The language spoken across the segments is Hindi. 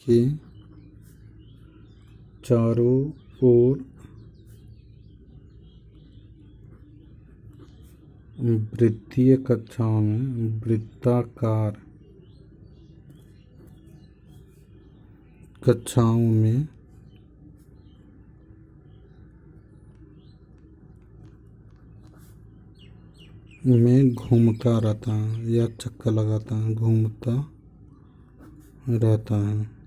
के चारों ओर वृत्तीय कक्षाओं में वृत्ताकार कक्षाओं में घूमता रहता है या चक्कर लगाता है, घूमता रहता है।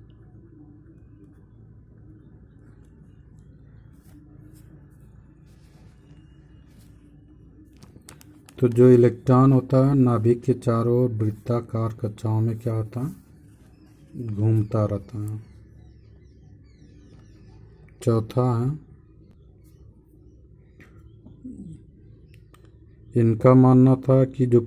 तो जो इलेक्ट्रॉन होता है नाभिक के चारों ओर वृत्ताकार कक्षाओं में क्या होता है, घूमता रहता है। चौथा है, इनका मानना था कि जो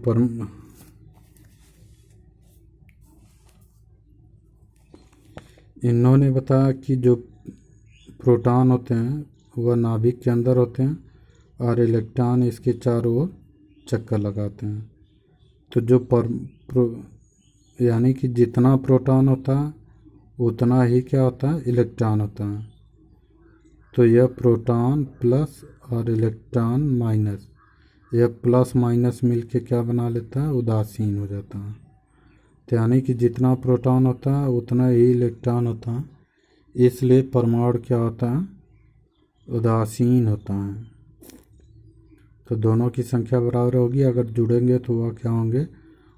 इन्होंने बताया कि जो प्रोटॉन होते हैं वह नाभिक के अंदर होते हैं और इलेक्ट्रॉन इसके चारों ओर चक्कर लगाते हैं। तो जो यानी कि जितना प्रोटॉन होता है उतना ही क्या होता है, इलेक्ट्रॉन होता है। तो यह प्रोटॉन प्लस और इलेक्ट्रॉन माइनस, यह प्लस माइनस मिलके क्या बना लेता है, उदासीन हो जाता है। तो यानी कि जितना प्रोटॉन होता है उतना ही इलेक्ट्रॉन होता है, इसलिए परमाणु क्या होता है, उदासीन होता है। तो दोनों की संख्या बराबर होगी, अगर जुड़ेंगे तो वह क्या होंगे,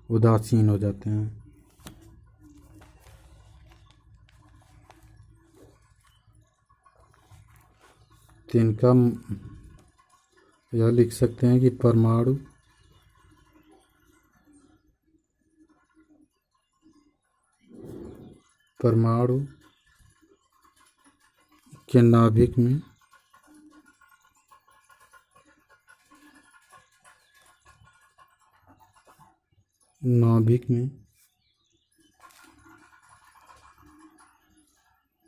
उदासीन हो जाते हैं। तो इनका यह लिख सकते हैं कि परमाणु के नाभिक में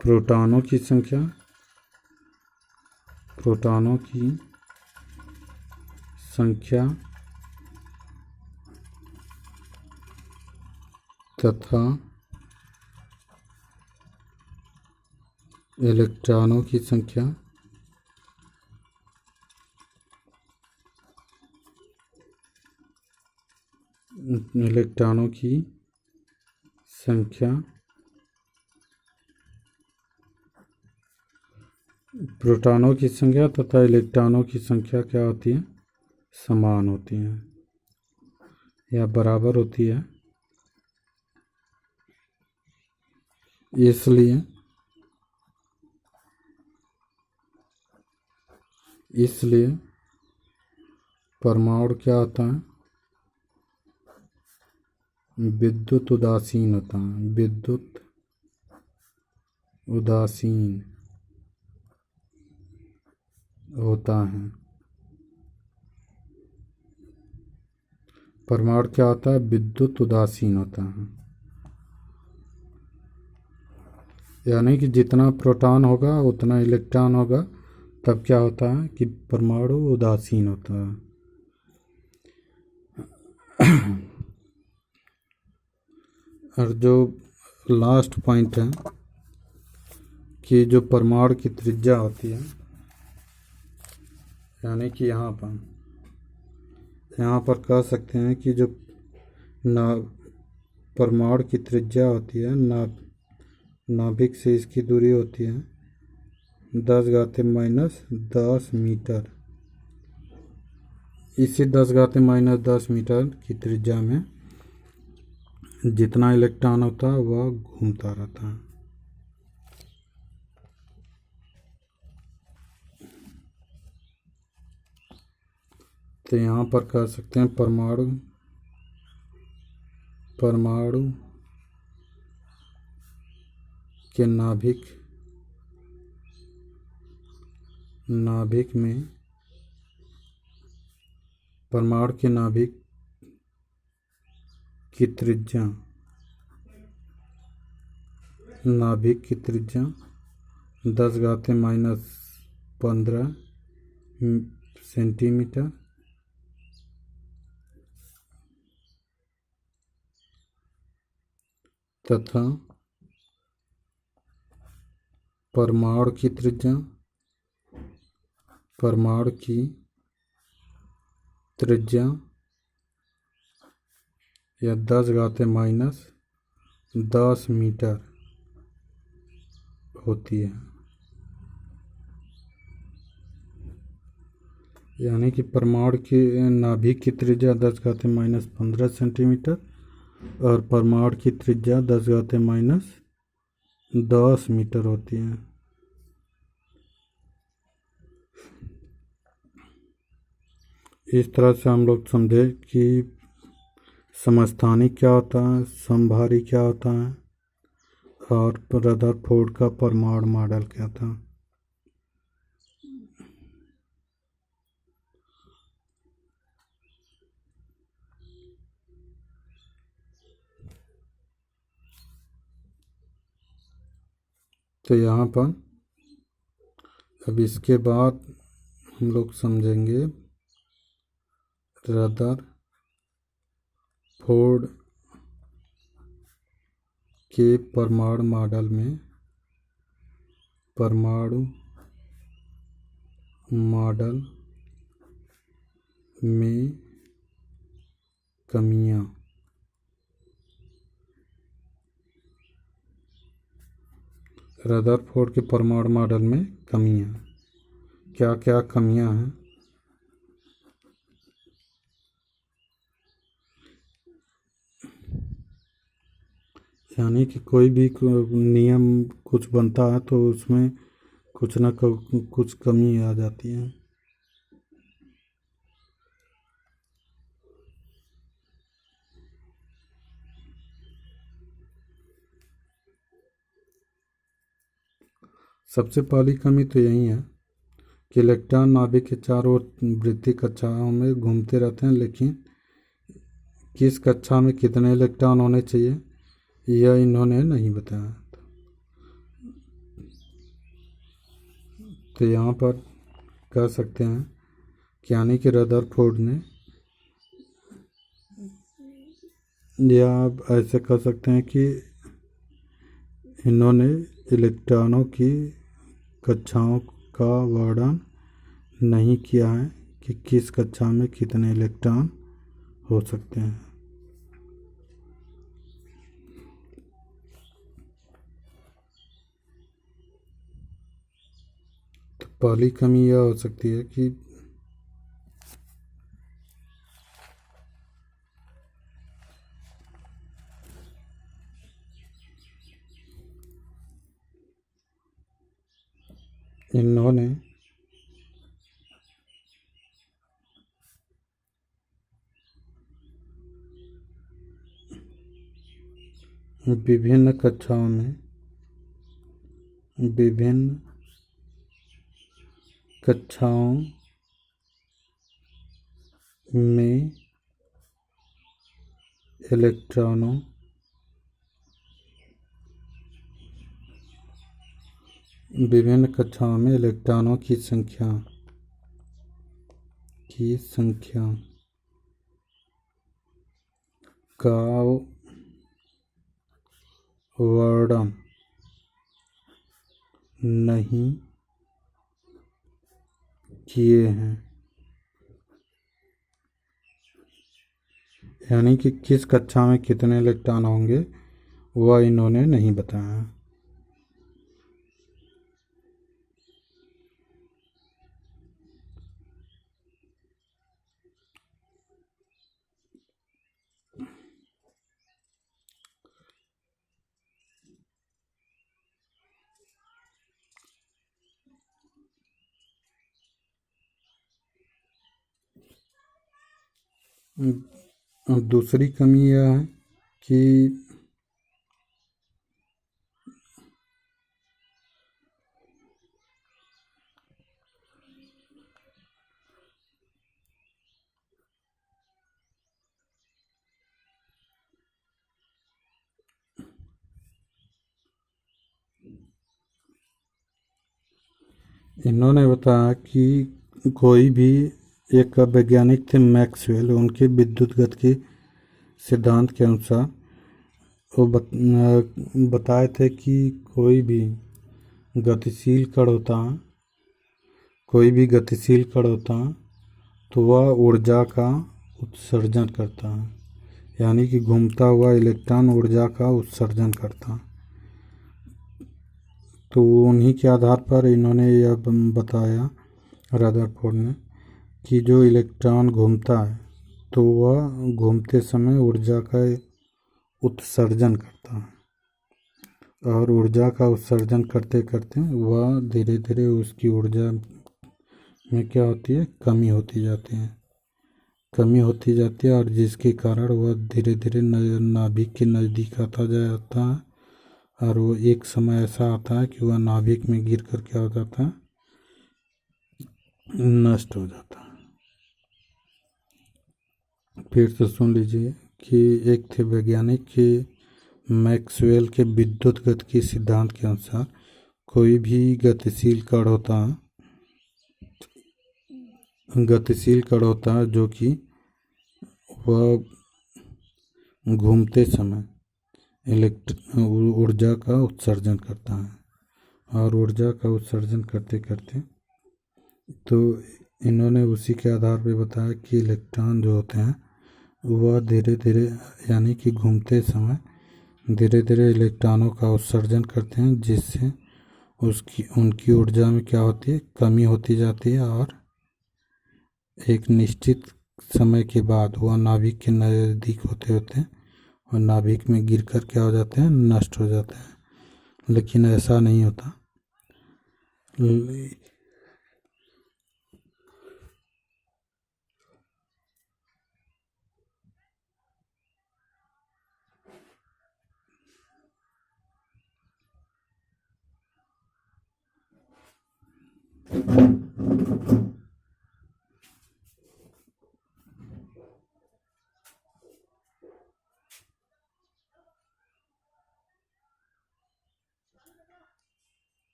प्रोटॉनों की संख्या तथा इलेक्ट्रॉनों की संख्या प्रोटॉनों की संख्या तथा इलेक्ट्रॉनों की संख्या क्या होती है, समान होती है या बराबर होती है। इसलिए परमाणु क्या होता है, विद्युत उदासीन होता है, विद्युत उदासीन होता है। परमाणु क्या होता है, विद्युत उदासीन होता है। यानी कि जितना प्रोटॉन होगा उतना इलेक्ट्रॉन होगा, तब क्या होता है कि परमाणु उदासीन होता है। और जो लास्ट पॉइंट है कि जो परमाणु की त्रिज्या होती है, यानी कि यहाँ पर कह सकते हैं कि जो परमाणु की त्रिज्या होती है, नाभिक से इसकी दूरी होती है 10⁻⁻10 मीटर। इसी 10⁻⁻10 मीटर की त्रिज्या में जितना इलेक्ट्रॉन होता है वह घूमता रहता है। तो यहाँ पर कह सकते हैं परमाणु के नाभिक में परमाणु के नाभिक की त्रिज्या 10⁻15 सेंटीमीटर तथा परमाणु की त्रिज्या या 10⁻10 मीटर होती है। यानी कि परमाणु की नाभिक की त्रिज्या 10⁻15 सेंटीमीटर और परमाणु की त्रिज्या 10⁻10 मीटर होती है। इस तरह से हम लोग समझे कि समस्थानिक क्या होता है, समभारी क्या होता है और रदरफोर्ड का परमाणु मॉडल क्या था। तो यहाँ पर अब इसके बाद हम लोग समझेंगे रदरफोर्ड के परमाणु मॉडल में कमियां। रदरफोर्ड के परमाणु मॉडल में कमियां, क्या क्या कमियां हैं। यानी कि कोई भी नियम कुछ बनता है तो उसमें कुछ ना कुछ कमी आ जाती है। सबसे पहली कमी तो यही है कि इलेक्ट्रॉन नाभिक के चारों ओर वृत्तीय कक्षाओं में घूमते रहते हैं, लेकिन किस कक्षा में कितने इलेक्ट्रॉन होने चाहिए यह इन्होंने नहीं बताया। तो यहाँ पर कह सकते हैं कि यानी कि रदरफोर्ड ने, या आप ऐसे कह सकते हैं कि इन्होंने इलेक्ट्रॉनों की कक्षाओं का वर्णन नहीं किया है कि किस कक्षा में कितने इलेक्ट्रॉन हो सकते हैं। तो पहली कमी यह हो सकती है कि इन्होंने विभिन्न कक्षाओं में इलेक्ट्रॉनों की संख्या का वर्णन नहीं किए हैं। यानी कि किस कक्षा में कितने इलेक्ट्रॉन होंगे वह इन्होंने नहीं बताया। दूसरी कमी यह है कि इन्होंने बताया कि कोई भी एक वैज्ञानिक थे मैक्सवेल, उनके विद्युत गति के सिद्धांत के अनुसार वो बताए थे कि कोई भी गतिशील कण होता है, कोई भी गतिशील कण होता है तो वह ऊर्जा का उत्सर्जन करता है, यानी कि घूमता हुआ इलेक्ट्रॉन ऊर्जा का उत्सर्जन करता है। तो उन्हीं के आधार पर इन्होंने यह बताया रदरफोर्ड ने कि जो इलेक्ट्रॉन घूमता है तो वह घूमते समय ऊर्जा का उत्सर्जन करता है, और ऊर्जा का उत्सर्जन करते करते वह धीरे धीरे उसकी ऊर्जा में क्या होती है, कमी होती जाती है, कमी होती जाती है, और जिसके कारण वह धीरे धीरे नाभिक के नज़दीक आता जाता है, और वो एक समय ऐसा आता है कि वह नाभिक में गिर कर क्या हो जाता है, नष्ट हो जाता है। फिर से सुन लीजिए कि एक थे वैज्ञानिक कि मैक्सवेल के विद्युत गतिकी सिद्धांत के अनुसार कोई भी गतिशील कण होता है, जो कि वह घूमते समय ऊर्जा का उत्सर्जन करता है, और ऊर्जा का उत्सर्जन करते करते तो इन्होंने उसी के आधार पर बताया कि इलेक्ट्रॉन जो होते हैं वह धीरे धीरे, यानी कि घूमते समय धीरे धीरे इलेक्ट्रॉनों का उत्सर्जन करते हैं, जिससे उनकी ऊर्जा में क्या होती है, कमी होती जाती है, और एक निश्चित समय के बाद वह नाभिक के नज़दीक होते होते और नाभिक में गिरकर क्या हो जाते हैं, नष्ट हो जाते हैं। लेकिन ऐसा नहीं होता।